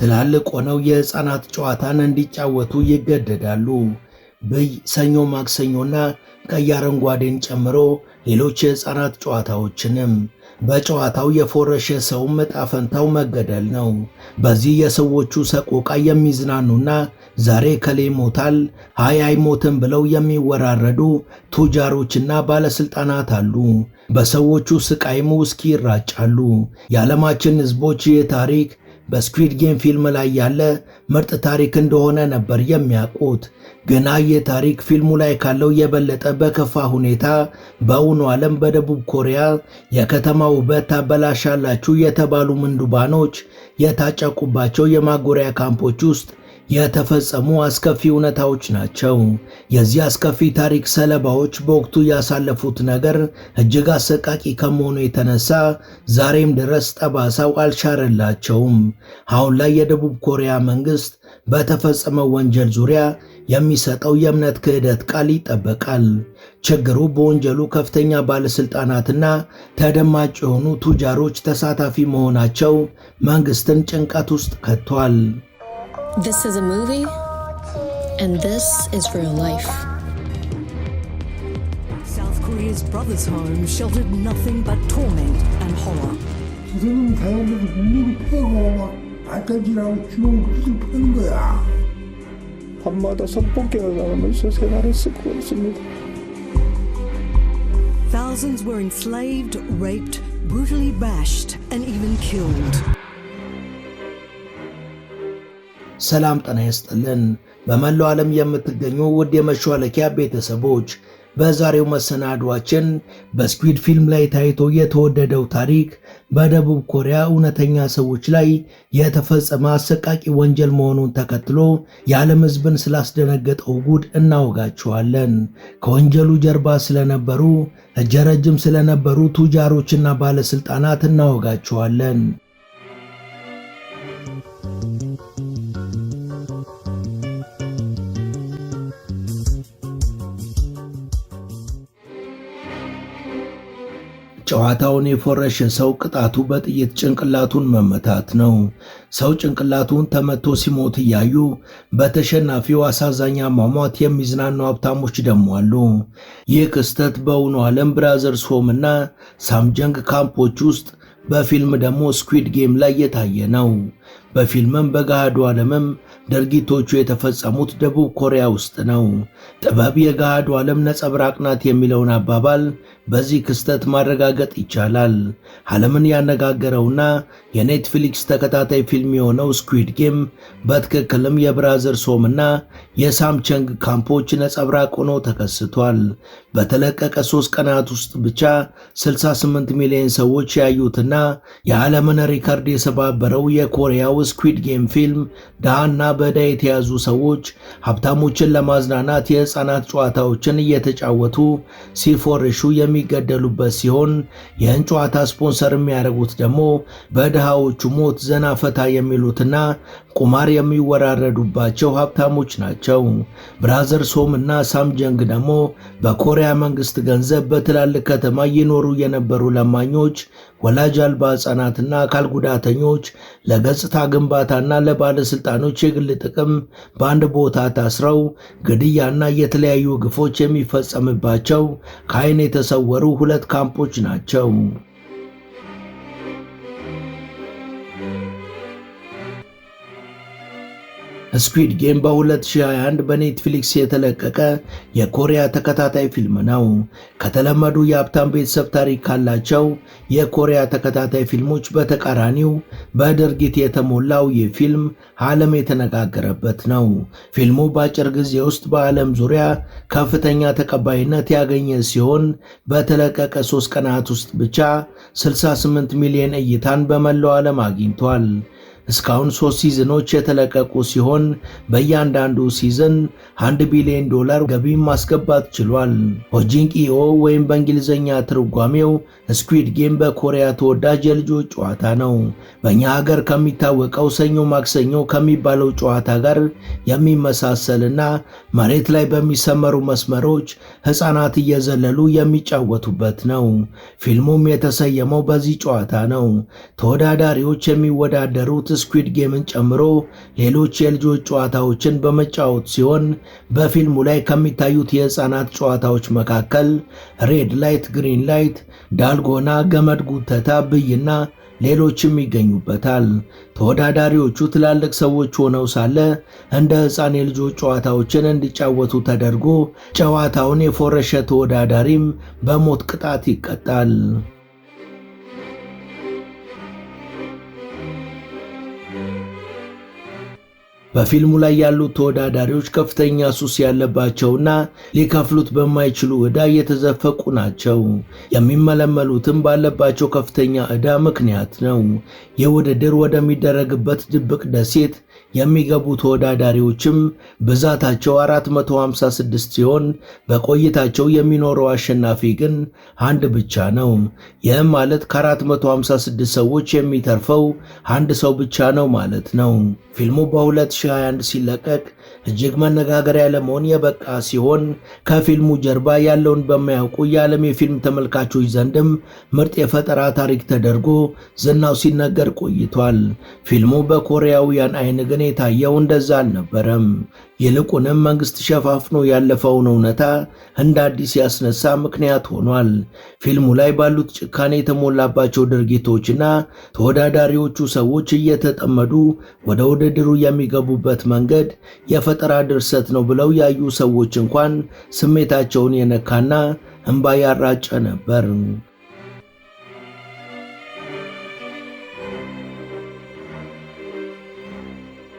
ትላልቅ ሆነው የሕፃናት ጨዋታን እንዲጫወቱ ይገደዳሉ። ብይ፣ ሰኞ ማክሰኞና ቀይ አረንጓዴን ጨምሮ ሌሎች የሕፃናት ጨዋታዎችንም። በጨዋታው የፎረሸ ሰውም ዕጣ ፈንታው መገደል ነው። በዚህ የሰዎቹ ሰቆቃ የሚዝናኑና ዛሬ ከሌ ሞታል ሃይ አይሞትም ብለው የሚወራረዱ ቱጃሮችና ባለስልጣናት አሉ። በሰዎቹ ስቃይም ውስኪ ይራጫሉ። የዓለማችን ሕዝቦች ይህ ታሪክ በስኩዊድ ጌም ፊልም ላይ ያለ ምርጥ ታሪክ እንደሆነ ነበር የሚያውቁት። ግና ይህ ታሪክ ፊልሙ ላይ ካለው የበለጠ በከፋ ሁኔታ በእውኑ ዓለም በደቡብ ኮሪያ የከተማ ውበት ታበላሻላችሁ የተባሉ ምንዱባኖች የታጨቁባቸው የማጎሪያ ካምፖች ውስጥ የተፈጸሙ አስከፊ እውነታዎች ናቸው። የዚህ አስከፊ ታሪክ ሰለባዎች በወቅቱ ያሳለፉት ነገር እጅግ አሰቃቂ ከመሆኑ የተነሳ ዛሬም ድረስ ጠባሳው አልሻረላቸውም። አሁን ላይ የደቡብ ኮሪያ መንግስት በተፈጸመው ወንጀል ዙሪያ የሚሰጠው የእምነት ክህደት ቃል ይጠበቃል። ችግሩ በወንጀሉ ከፍተኛ ባለስልጣናትና ተደማጭ የሆኑ ቱጃሮች ተሳታፊ መሆናቸው መንግስትን ጭንቀት ውስጥ ከቷል። This is a movie, and this is real life. South Korea's brothers' home sheltered nothing but torment and horror. 선생님 사람들이 눈물을 패고 막 발까지라고 주먹을 휘슬 패는 거야. 밤마다 성폭행을 당하면서 생활을 쓰고 있습니다. Thousands were enslaved, raped, brutally bashed, and even killed. ሰላም ጤና ይስጥልን። በመላው ዓለም የምትገኙ ውድ የመሿለኪያ ቤተሰቦች በዛሬው መሰናዷችን በስኩዊድ ፊልም ላይ ታይቶ የተወደደው ታሪክ በደቡብ ኮሪያ እውነተኛ ሰዎች ላይ የተፈጸመ አሰቃቂ ወንጀል መሆኑን ተከትሎ የዓለም ሕዝብን ስላስደነገጠው ጉድ እናወጋችኋለን። ከወንጀሉ ጀርባ ስለነበሩ እጀ ረጅም ስለነበሩ ቱጃሮችና ባለስልጣናት እናወጋችኋለን። ጨዋታውን የፎረሸ ሰው ቅጣቱ በጥይት ጭንቅላቱን መመታት ነው። ሰው ጭንቅላቱን ተመቶ ሲሞት እያዩ በተሸናፊው አሳዛኝ አሟሟት የሚዝናኑ ሀብታሞች ደግሞ አሉ። ይህ ክስተት በእውኑ ዓለም ብራዘርስ ሆም እና ሳምጀንግ ካምፖች ውስጥ በፊልም ደግሞ ስኩዊድ ጌም ላይ የታየ ነው። በፊልምም በገሃዱ ዓለምም ድርጊቶቹ የተፈጸሙት ደቡብ ኮሪያ ውስጥ ነው። ጥበብ የገሃዱ ዓለም ነጸብራቅ ናት የሚለውን አባባል በዚህ ክስተት ማረጋገጥ ይቻላል። ዓለምን ያነጋገረውና የኔትፍሊክስ ተከታታይ ፊልም የሆነው ስኩዊድ ጌም በትክክልም የብራዘርስ ሆም እና የሳምቸንግ ካምፖች ነጸብራቅ ሆኖ ተከስቷል። በተለቀቀ 3 ቀናት ውስጥ ብቻ 68 ሚሊዮን ሰዎች ያዩትና የዓለምን ሪከርድ የሰባበረው የኮሪያው ስኩዊድ ጌም ፊልም ድሃና በዕዳ የተያዙ ሰዎች ሀብታሞችን ለማዝናናት የሕፃናት ጨዋታዎችን እየተጫወቱ ሲፎርሹ የሚገደሉበት ሲሆን ይህን ጨዋታ ስፖንሰር የሚያደርጉት ደግሞ በድሃዎቹ ሞት ዘና ፈታ የሚሉትና ቁማር የሚወራረዱባቸው ሀብታሞች ናቸው። ብራዘርስ ሆም እና ሳምጀንግ ደግሞ በኮሪያ መንግስት ገንዘብ በትላልቅ ከተማ ይኖሩ የነበሩ ለማኞች፣ ወላጅ አልባ ሕፃናትና አካል ጉዳተኞች ለገጽታ ግንባታና ለባለስልጣኖች የግል ጥቅም በአንድ ቦታ ታስረው ግድያና የተለያዩ ግፎች የሚፈጸምባቸው ከዓይን የተሰወሩ 2 ካምፖች ናቸው። ስኩዊድ ጌም በ2021 በኔትፍሊክስ የተለቀቀ የኮሪያ ተከታታይ ፊልም ነው። ከተለመዱ የሀብታም ቤተሰብ ታሪክ ካላቸው የኮሪያ ተከታታይ ፊልሞች በተቃራኒው በድርጊት የተሞላው ይህ ፊልም ዓለም የተነጋገረበት ነው። ፊልሙ በአጭር ጊዜ ውስጥ በዓለም ዙሪያ ከፍተኛ ተቀባይነት ያገኘ ሲሆን በተለቀቀ 3 ቀናት ውስጥ ብቻ 68 ሚሊዮን እይታን በመላው ዓለም አግኝቷል። እስካሁን 3 ሲዝኖች የተለቀቁ ሲሆን በእያንዳንዱ ሲዝን $1 ቢሊዮን ገቢ ማስገባት ችሏል። ሆጂንግኢኦ ወይም በእንግሊዝኛ ትርጓሜው ስኩዊድ ጌም በኮሪያ ተወዳጅ የልጆች ጨዋታ ነው። በእኛ ሀገር ከሚታወቀው ሰኞ ማክሰኞ ከሚባለው ጨዋታ ጋር የሚመሳሰልና መሬት ላይ በሚሰመሩ መስመሮች ሕፃናት እየዘለሉ የሚጫወቱበት ነው። ፊልሙም የተሰየመው በዚህ ጨዋታ ነው። ተወዳዳሪዎች የሚወዳደሩት ስኩዊድ ጌምን ጨምሮ ሌሎች የልጆች ጨዋታዎችን በመጫወት ሲሆን በፊልሙ ላይ ከሚታዩት የህፃናት ጨዋታዎች መካከል ሬድ ላይት፣ ግሪን ላይት፣ ዳልጎና፣ ገመድ ጉተታ፣ ብይና ሌሎችም ይገኙበታል። ተወዳዳሪዎቹ ትላልቅ ሰዎች ሆነው ሳለ እንደ ህፃን የልጆች ጨዋታዎችን እንዲጫወቱ ተደርጎ ጨዋታውን የፎረሸ ተወዳዳሪም በሞት ቅጣት ይቀጣል። በፊልሙ ላይ ያሉት ተወዳዳሪዎች ከፍተኛ ሱስ ያለባቸውና ሊከፍሉት በማይችሉ ዕዳ የተዘፈቁ ናቸው። የሚመለመሉትም ባለባቸው ከፍተኛ ዕዳ ምክንያት ነው። የውድድር ወደሚደረግበት ድብቅ ደሴት የሚገቡ ተወዳዳሪዎችም ብዛታቸው 456 ሲሆን በቆይታቸው የሚኖረው አሸናፊ ግን አንድ ብቻ ነው። ይህም ማለት ከ456 ሰዎች የሚተርፈው አንድ ሰው ብቻ ነው ማለት ነው። ፊልሙ በ2021 ሲለቀቅ እጅግ መነጋገሪያ ለመሆን የበቃ ሲሆን ከፊልሙ ጀርባ ያለውን በማያውቁ የዓለም የፊልም ተመልካቾች ዘንድም ምርጥ የፈጠራ ታሪክ ተደርጎ ዝናው ሲነገር ቆይቷል። ፊልሙ በኮሪያውያን አይን ግን የታየው እንደዛ አልነበረም። ይልቁንም መንግስት ሸፋፍኖ ያለፈውን እውነታ እንደ አዲስ ያስነሳ ምክንያት ሆኗል። ፊልሙ ላይ ባሉት ጭካኔ የተሞላባቸው ድርጊቶችና ተወዳዳሪዎቹ ሰዎች እየተጠመዱ ወደ ውድድሩ የሚገቡበት መንገድ የፈጠራ ድርሰት ነው ብለው ያዩ ሰዎች እንኳን ስሜታቸውን የነካና እንባ ያራጨ ነበር።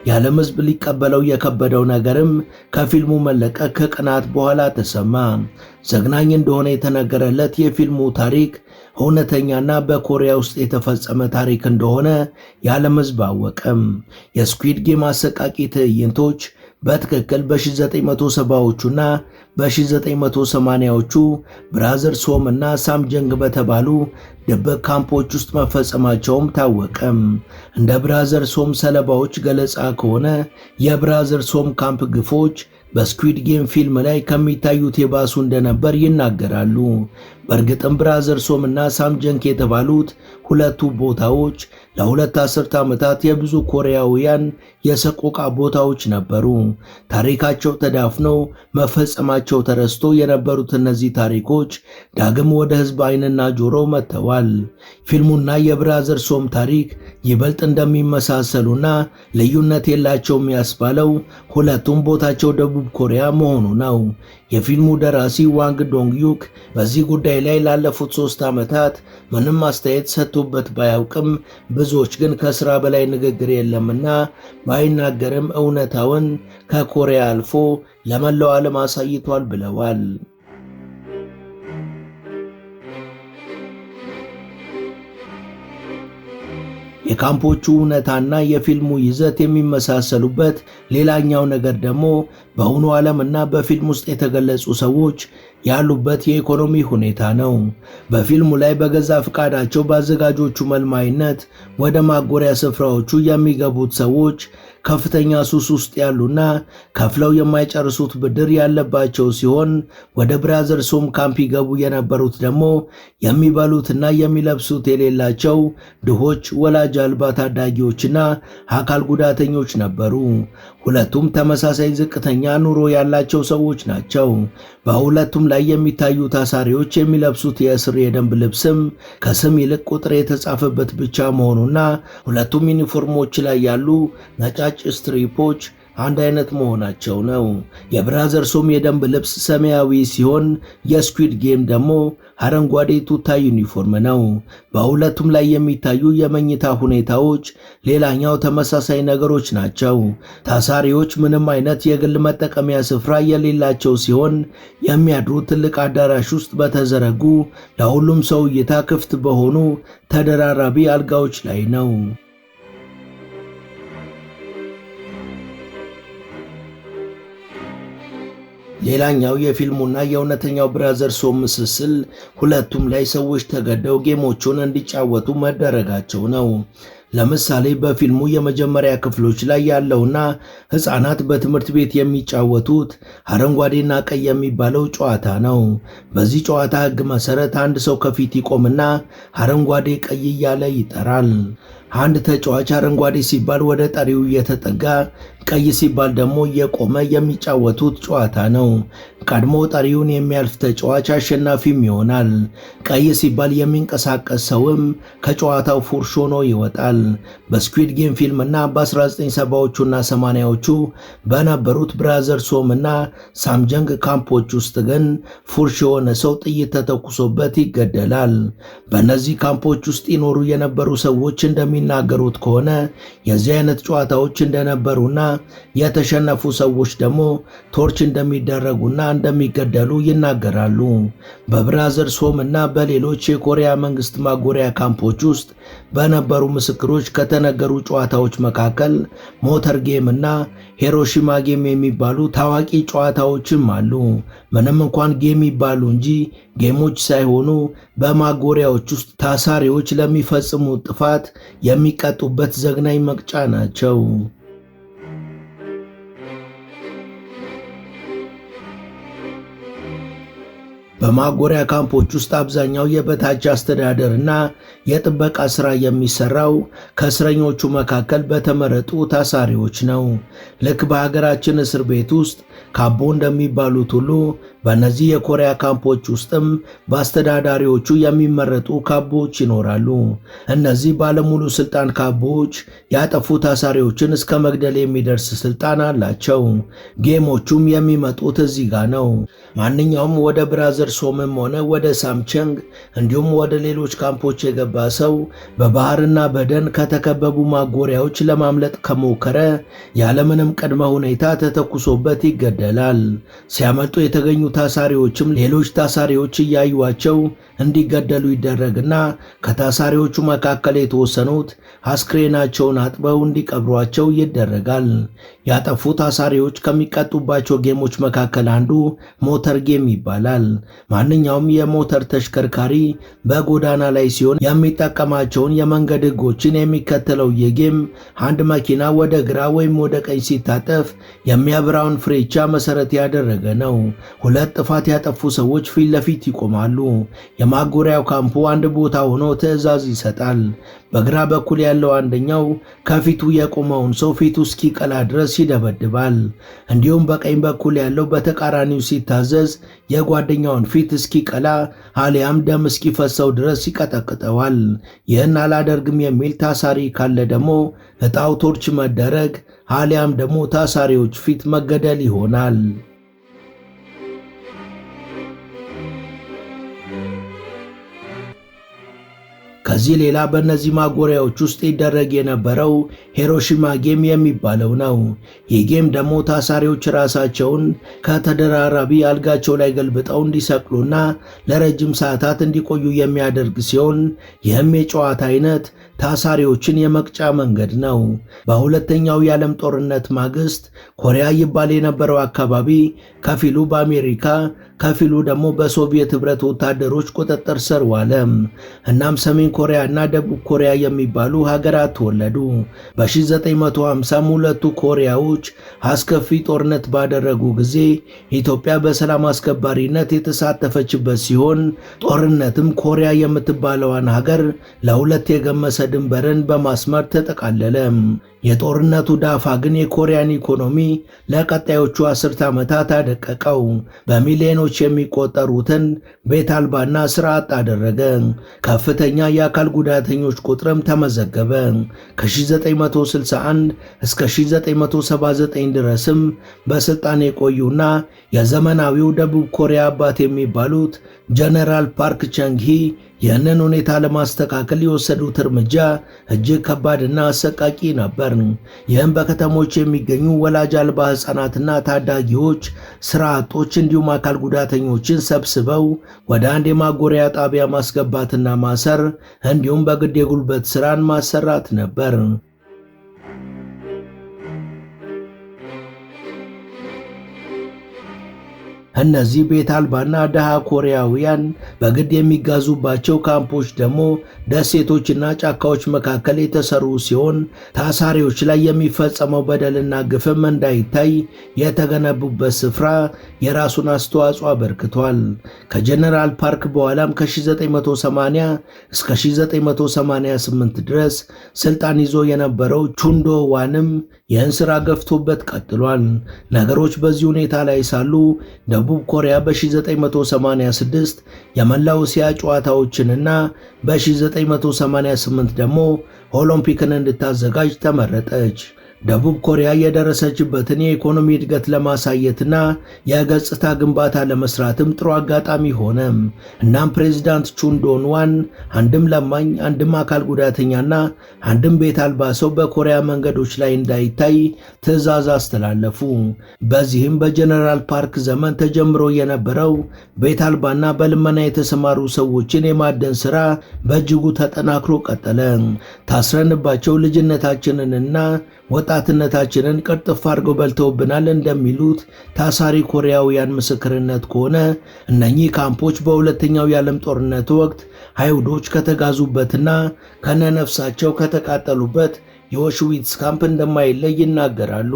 የዓለም ሕዝብ ሊቀበለው የከበደው ነገርም ከፊልሙ መለቀቅ ከቀናት በኋላ ተሰማ። ዘግናኝ እንደሆነ የተነገረለት የፊልሙ ታሪክ እውነተኛና በኮሪያ ውስጥ የተፈጸመ ታሪክ እንደሆነ የዓለም ሕዝብ አወቀም። የስኩዊድ ጌም አሰቃቂ ትዕይንቶች በትክክል በ1970ዎቹና በ1980ዎቹ ብራዘርስ ሆም እና ሳምጀንግ በተባሉ ድብቅ ካምፖች ውስጥ መፈጸማቸውም ታወቀም። እንደ ብራዘርስ ሆም ሰለባዎች ገለጻ ከሆነ የብራዘርስ ሆም ካምፕ ግፎች በስኩዊድ ጌም ፊልም ላይ ከሚታዩት የባሱ እንደነበር ይናገራሉ። በእርግጥም ብራዘርስ ሆም እና ሳምጀንግ የተባሉት ሁለቱ ቦታዎች ለሁለት አስርት ዓመታት የብዙ ኮሪያውያን የሰቆቃ ቦታዎች ነበሩ። ታሪካቸው ተዳፍነው መፈጸማቸው ተረስቶ የነበሩት እነዚህ ታሪኮች ዳግም ወደ ሕዝብ ዓይንና ጆሮ መጥተዋል። ፊልሙና የብራዘርስ ሆም ታሪክ ይበልጥ እንደሚመሳሰሉና ልዩነት የላቸውም ያስባለው ሁለቱም ቦታቸው ደቡብ ኮሪያ መሆኑ ነው። የፊልሙ ደራሲ ዋንግ ዶንግዩክ በዚህ ጉዳይ ላይ ላለፉት 3 ዓመታት ምንም አስተያየት ሰጥቶበት ባያውቅም ብዙዎች ግን ከስራ በላይ ንግግር የለምና ባይናገርም እውነታውን ከኮሪያ አልፎ ለመላው ዓለም አሳይቷል ብለዋል። የካምፖቹ እውነታና የፊልሙ ይዘት የሚመሳሰሉበት ሌላኛው ነገር ደግሞ በእውኑ ዓለምና በፊልም ውስጥ የተገለጹ ሰዎች ያሉበት የኢኮኖሚ ሁኔታ ነው። በፊልሙ ላይ በገዛ ፍቃዳቸው በአዘጋጆቹ መልማይነት ወደ ማጎሪያ ስፍራዎቹ የሚገቡት ሰዎች ከፍተኛ ሱስ ውስጥ ያሉና ከፍለው የማይጨርሱት ብድር ያለባቸው ሲሆን ወደ ብራዘርስ ሆም ካምፕ ይገቡ የነበሩት ደግሞ የሚበሉትና የሚለብሱት የሌላቸው ድሆች፣ ወላጅ አልባ ታዳጊዎችና አካል ጉዳተኞች ነበሩ። ሁለቱም ተመሳሳይ ዝቅተኛ ኑሮ ያላቸው ሰዎች ናቸው። በሁለቱም ላይ የሚታዩ ታሳሪዎች የሚለብሱት የእስር የደንብ ልብስም ከስም ይልቅ ቁጥር የተጻፈበት ብቻ መሆኑና ሁለቱም ዩኒፎርሞች ላይ ያሉ ነጫጭ ስትሪፖች አንድ አይነት መሆናቸው ነው። የብራዘርስ ሆም የደንብ ልብስ ሰማያዊ ሲሆን የስኩዊድ ጌም ደግሞ አረንጓዴ ቱታ ዩኒፎርም ነው። በሁለቱም ላይ የሚታዩ የመኝታ ሁኔታዎች ሌላኛው ተመሳሳይ ነገሮች ናቸው። ታሳሪዎች ምንም አይነት የግል መጠቀሚያ ስፍራ የሌላቸው ሲሆን የሚያድሩት ትልቅ አዳራሽ ውስጥ በተዘረጉ ለሁሉም ሰው እይታ ክፍት በሆኑ ተደራራቢ አልጋዎች ላይ ነው። ሌላኛው የፊልሙና የእውነተኛው ብራዘርስ ሆም ምስስል ሁለቱም ላይ ሰዎች ተገደው ጌሞቹን እንዲጫወቱ መደረጋቸው ነው። ለምሳሌ በፊልሙ የመጀመሪያ ክፍሎች ላይ ያለውና ሕፃናት በትምህርት ቤት የሚጫወቱት አረንጓዴና ቀይ የሚባለው ጨዋታ ነው። በዚህ ጨዋታ ሕግ መሰረት አንድ ሰው ከፊት ይቆምና አረንጓዴ ቀይ እያለ ይጠራል። አንድ ተጫዋች አረንጓዴ ሲባል ወደ ጠሪው እየተጠጋ ቀይ ሲባል ደግሞ እየቆመ የሚጫወቱት ጨዋታ ነው። ቀድሞ ጠሪውን የሚያልፍ ተጫዋች አሸናፊም ይሆናል። ቀይ ሲባል የሚንቀሳቀስ ሰውም ከጨዋታው ፉርሽ ሆኖ ይወጣል። በስኩዊድ ጌም ፊልም እና በ1970ዎቹና 80ዎቹ በነበሩት ብራዘርስ ሆም እና ሳምጀንግ ካምፖች ውስጥ ግን ፉርሽ የሆነ ሰው ጥይት ተተኩሶበት ይገደላል። በእነዚህ ካምፖች ውስጥ ይኖሩ የነበሩ ሰዎች እንደሚናገሩት ከሆነ የዚህ አይነት ጨዋታዎች እንደነበሩና የተሸነፉ ሰዎች ደግሞ ቶርች እንደሚደረጉና እንደሚገደሉ ይናገራሉ። በብራዘርስ ሆም እና በሌሎች የኮሪያ መንግስት ማጎሪያ ካምፖች ውስጥ በነበሩ ምስክሮች ከተነገሩ ጨዋታዎች መካከል ሞተር ጌም እና ሂሮሺማ ጌም የሚባሉ ታዋቂ ጨዋታዎችም አሉ። ምንም እንኳን ጌም ይባሉ እንጂ ጌሞች ሳይሆኑ በማጎሪያዎች ውስጥ ታሳሪዎች ለሚፈጽሙት ጥፋት የሚቀጡበት ዘግናኝ መቅጫ ናቸው። በማጎሪያ ካምፖች ውስጥ አብዛኛው የበታች አስተዳደርና የጥበቃ ሥራ የሚሰራው ከእስረኞቹ መካከል በተመረጡ ታሳሪዎች ነው። ልክ በሀገራችን እስር ቤት ውስጥ ካቦ እንደሚባሉት ሁሉ በእነዚህ የኮሪያ ካምፖች ውስጥም በአስተዳዳሪዎቹ የሚመረጡ ካቦዎች ይኖራሉ። እነዚህ ባለሙሉ ስልጣን ካቦዎች ያጠፉ ታሳሪዎችን እስከ መግደል የሚደርስ ስልጣን አላቸው። ጌሞቹም የሚመጡት እዚህ ጋር ነው። ማንኛውም ወደ ብራዘርስ ሆምም ሆነ ወደ ሳምቸንግ እንዲሁም ወደ ሌሎች ካምፖች የገባ ሰው በባህርና በደን ከተከበቡ ማጎሪያዎች ለማምለጥ ከሞከረ ያለምንም ቅድመ ሁኔታ ተተኩሶበት ይገደላል። ሲያመልጡ የተገኙ ታሳሪዎችም ሌሎች ታሳሪዎች እያዩዋቸው እንዲገደሉ ይደረግና ከታሳሪዎቹ መካከል የተወሰኑት አስክሬናቸውን አጥበው እንዲቀብሯቸው ይደረጋል። ያጠፉ ታሳሪዎች ከሚቀጡባቸው ጌሞች መካከል አንዱ ሞተር ጌም ይባላል። ማንኛውም የሞተር ተሽከርካሪ በጎዳና ላይ ሲሆን የሚጠቀማቸውን የመንገድ ሕጎችን የሚከተለው የጌም አንድ መኪና ወደ ግራ ወይም ወደ ቀኝ ሲታጠፍ የሚያበራውን ፍሬቻ መሰረት ያደረገ ነው። ሁለት ጥፋት ያጠፉ ሰዎች ፊት ለፊት ይቆማሉ። የማጎሪያው ካምፑ አንድ ቦታ ሆኖ ትዕዛዝ ይሰጣል። በግራ በኩል ያለው አንደኛው ከፊቱ የቆመውን ሰው ፊቱ እስኪቀላ ድረስ ይደበድባል። እንዲሁም በቀኝ በኩል ያለው በተቃራኒው ሲታዘዝ የጓደኛውን ፊት እስኪቀላ አሊያም ደም እስኪፈሰው ድረስ ይቀጠቅጠዋል። ይህን አላደርግም የሚል ታሳሪ ካለ ደግሞ ዕጣው ቶርች መደረግ አሊያም ደግሞ ታሳሪዎች ፊት መገደል ይሆናል። ከዚህ ሌላ በእነዚህ ማጎሪያዎች ውስጥ ይደረግ የነበረው ሂሮሺማ ጌም የሚባለው ነው። ይህ ጌም ደግሞ ታሳሪዎች ራሳቸውን ከተደራራቢ አልጋቸው ላይ ገልብጠው እንዲሰቅሉና ለረጅም ሰዓታት እንዲቆዩ የሚያደርግ ሲሆን ይህም የጨዋታ አይነት ታሳሪዎችን የመቅጫ መንገድ ነው። በሁለተኛው የዓለም ጦርነት ማግስት ኮሪያ ይባል የነበረው አካባቢ ከፊሉ በአሜሪካ ከፊሉ ደግሞ በሶቪየት ኅብረት ወታደሮች ቁጥጥር ስር ዋለ። እናም ሰሜን ኮሪያ እና ደቡብ ኮሪያ የሚባሉ ሀገራት ተወለዱ። በ1950 ሁለቱ ኮሪያዎች አስከፊ ጦርነት ባደረጉ ጊዜ ኢትዮጵያ በሰላም አስከባሪነት የተሳተፈችበት ሲሆን ጦርነትም ኮሪያ የምትባለዋን ሀገር ለሁለት የገመሰ ድንበርን በማስመር ተጠቃለለ። የጦርነቱ ዳፋ ግን የኮሪያን ኢኮኖሚ ለቀጣዮቹ 10 ዓመታት አደቀቀው። በሚሊዮኖች የሚቆጠሩትን ቤት አልባና ስራ አጥ አደረገ። ከፍተኛ የአካል ጉዳተኞች ቁጥርም ተመዘገበ። ከ1961 እስከ 1979 ድረስም በስልጣን የቆዩና የዘመናዊው ደቡብ ኮሪያ አባት የሚባሉት ጀነራል ፓርክ ቸንግሂ ይህንን ሁኔታ ለማስተካከል የወሰዱት እርምጃ እጅግ ከባድና አሰቃቂ ነበር። ይህም በከተሞች የሚገኙ ወላጅ አልባ ሕፃናትና ታዳጊዎች፣ ስራ አጦች እንዲሁም አካል ጉዳተኞችን ሰብስበው ወደ አንድ የማጎሪያ ጣቢያ ማስገባትና ማሰር እንዲሁም በግድ የጉልበት ስራን ማሰራት ነበር። እነዚህ ቤት አልባና ደሃ ኮሪያውያን በግድ የሚጋዙባቸው ካምፖች ደግሞ ደሴቶችና ጫካዎች መካከል የተሰሩ ሲሆን ታሳሪዎች ላይ የሚፈጸመው በደልና ግፍም እንዳይታይ የተገነቡበት ስፍራ የራሱን አስተዋጽኦ አበርክቷል። ከጀነራል ፓርክ በኋላም ከ1980 እስከ 1988 ድረስ ስልጣን ይዞ የነበረው ቹንዶ ዋንም ይህን ስራ ገፍቶበት ቀጥሏል። ነገሮች በዚህ ሁኔታ ላይ ሳሉ ደቡብ ኮሪያ በ1986 የመላው እስያ ጨዋታዎችንና በ1988 ደግሞ ኦሎምፒክን እንድታዘጋጅ ተመረጠች። ደቡብ ኮሪያ የደረሰችበትን የኢኮኖሚ እድገት ለማሳየትና የገጽታ ግንባታ ለመስራትም ጥሩ አጋጣሚ ሆነ። እናም ፕሬዝዳንት ቹን ዶን ዋን አንድም ለማኝ፣ አንድም አካል ጉዳተኛና አንድም ቤት አልባ ሰው በኮሪያ መንገዶች ላይ እንዳይታይ ትዕዛዝ አስተላለፉ። በዚህም በጀነራል ፓርክ ዘመን ተጀምሮ የነበረው ቤት አልባና በልመና የተሰማሩ ሰዎችን የማደን ስራ በእጅጉ ተጠናክሮ ቀጠለ። ታስረንባቸው ልጅነታችንንና ወጣትነታችንን ቅርጥፍ አድርገው በልተውብናል እንደሚሉት ታሳሪ ኮሪያውያን ምስክርነት ከሆነ እነኚህ ካምፖች በሁለተኛው የዓለም ጦርነት ወቅት አይሁዶች ከተጋዙበትና ከነነፍሳቸው ከተቃጠሉበት የኦሽዊትስ ካምፕ እንደማይለይ ይናገራሉ።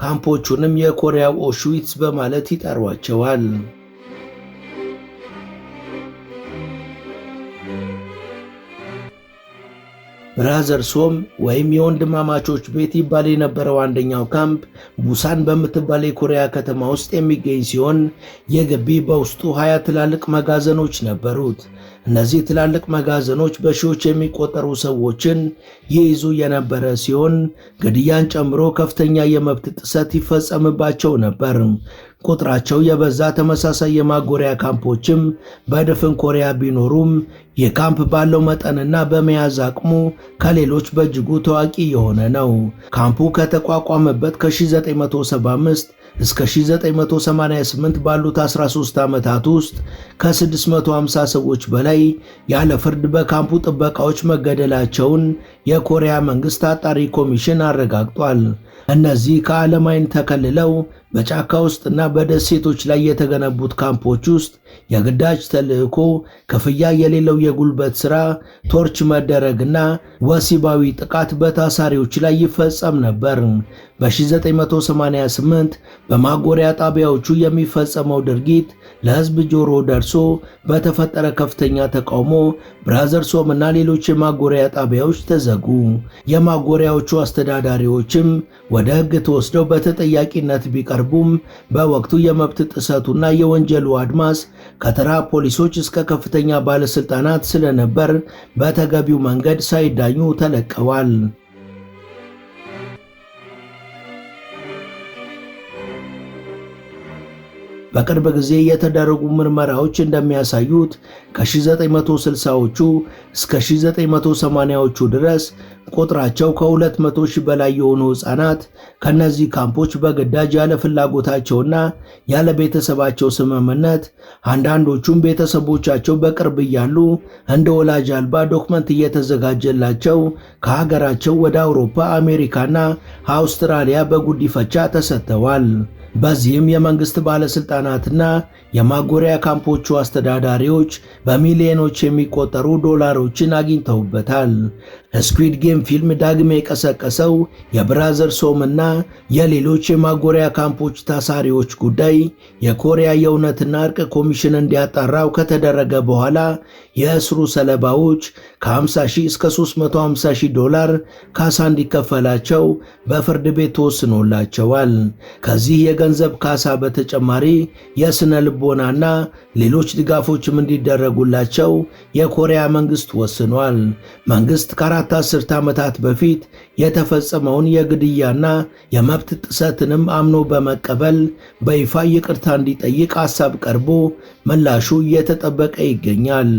ካምፖቹንም የኮሪያው ኦሽዊትስ በማለት ይጠሯቸዋል። ብራዘርስ ሆም ወይም የወንድማማቾች ቤት ይባል የነበረው አንደኛው ካምፕ ቡሳን በምትባል የኮሪያ ከተማ ውስጥ የሚገኝ ሲሆን የግቢ በውስጡ 20 ትላልቅ መጋዘኖች ነበሩት። እነዚህ ትላልቅ መጋዘኖች በሺዎች የሚቆጠሩ ሰዎችን ይይዙ የነበረ ሲሆን ግድያን ጨምሮ ከፍተኛ የመብት ጥሰት ይፈጸምባቸው ነበር። ቁጥራቸው የበዛ ተመሳሳይ የማጎሪያ ካምፖችም በድፍን ኮሪያ ቢኖሩም ይህ ካምፕ ባለው መጠንና በመያዝ አቅሙ ከሌሎች በእጅጉ ታዋቂ የሆነ ነው። ካምፑ ከተቋቋመበት ከ1975 እስከ 1988 ባሉት 13 ዓመታት ውስጥ ከ650 ሰዎች በላይ ያለ ፍርድ በካምፑ ጥበቃዎች መገደላቸውን የኮሪያ መንግስት አጣሪ ኮሚሽን አረጋግጧል። እነዚህ ከዓለም ዓይን ተከልለው በጫካ ውስጥና በደሴቶች ላይ የተገነቡት ካምፖች ውስጥ የግዳጅ ተልዕኮ፣ ክፍያ የሌለው የጉልበት ሥራ፣ ቶርች መደረግና ወሲባዊ ጥቃት በታሳሪዎች ላይ ይፈጸም ነበር። በ1988 በማጎሪያ ጣቢያዎቹ የሚፈጸመው ድርጊት ለሕዝብ ጆሮ ደርሶ በተፈጠረ ከፍተኛ ተቃውሞ ብራዘርስ ሆም እና ሌሎች የማጎሪያ ጣቢያዎች ተዘጉ። የማጎሪያዎቹ አስተዳዳሪዎችም ወደ ሕግ ተወስደው በተጠያቂነት ቢቀርቡም በወቅቱ የመብት ጥሰቱና የወንጀሉ አድማስ ከተራ ፖሊሶች እስከ ከፍተኛ ባለስልጣናት ስለነበር በተገቢው መንገድ ሳይዳኙ ተለቀዋል። በቅርብ ጊዜ የተደረጉ ምርመራዎች እንደሚያሳዩት ከ1960ዎቹ እስከ 1980ዎቹ ድረስ ቁጥራቸው ከ200 ሺህ በላይ የሆኑ ሕፃናት ከነዚህ ካምፖች በግዳጅ ያለ ፍላጎታቸውና ያለ ቤተሰባቸው ስምምነት፣ አንዳንዶቹም ቤተሰቦቻቸው በቅርብ እያሉ እንደ ወላጅ አልባ ዶክመንት እየተዘጋጀላቸው ከሀገራቸው ወደ አውሮፓ፣ አሜሪካና አውስትራሊያ በጉዲፈቻ ተሰጥተዋል። በዚህም የመንግስት ባለስልጣናትና የማጎሪያ ካምፖቹ አስተዳዳሪዎች በሚሊዮኖች የሚቆጠሩ ዶላሮችን አግኝተውበታል። ስኩዊድ ጌም ፊልም ዳግም የቀሰቀሰው የብራዘርስ ሆም እና የሌሎች የማጎሪያ ካምፖች ታሳሪዎች ጉዳይ የኮሪያ የእውነትና እርቅ ኮሚሽን እንዲያጣራው ከተደረገ በኋላ የእስሩ ሰለባዎች ከ50,000 እስከ 350,000 ዶላር ካሳ እንዲከፈላቸው በፍርድ ቤት ተወስኖላቸዋል። ከዚህ የገንዘብ ካሳ በተጨማሪ የስነ ልቦናና ሌሎች ድጋፎችም እንዲደረጉላቸው የኮሪያ መንግስት ወስኗል። መንግስት ከ4 አስርተ ዓመታት በፊት የተፈጸመውን የግድያና የመብት ጥሰትንም አምኖ በመቀበል በይፋ ይቅርታ እንዲጠይቅ ሐሳብ ቀርቦ ምላሹ እየተጠበቀ ይገኛል።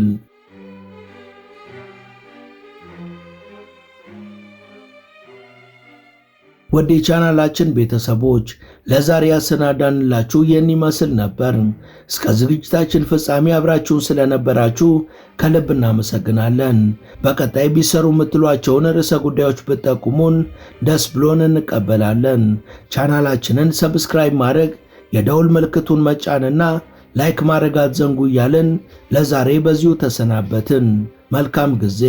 ወደ ቻናላችን ቤተሰቦች ለዛሬ ያሰናዳንላችሁ ይህን ይመስል ነበር። እስከ ዝግጅታችን ፍጻሜ አብራችሁን ስለነበራችሁ ከልብ እናመሰግናለን። በቀጣይ ቢሰሩ የምትሏቸውን ርዕሰ ጉዳዮች ብትጠቁሙን ደስ ብሎን እንቀበላለን። ቻናላችንን ሰብስክራይብ ማድረግ፣ የደውል ምልክቱን መጫንና ላይክ ማድረግ አትዘንጉ እያልን ለዛሬ በዚሁ ተሰናበትን። መልካም ጊዜ።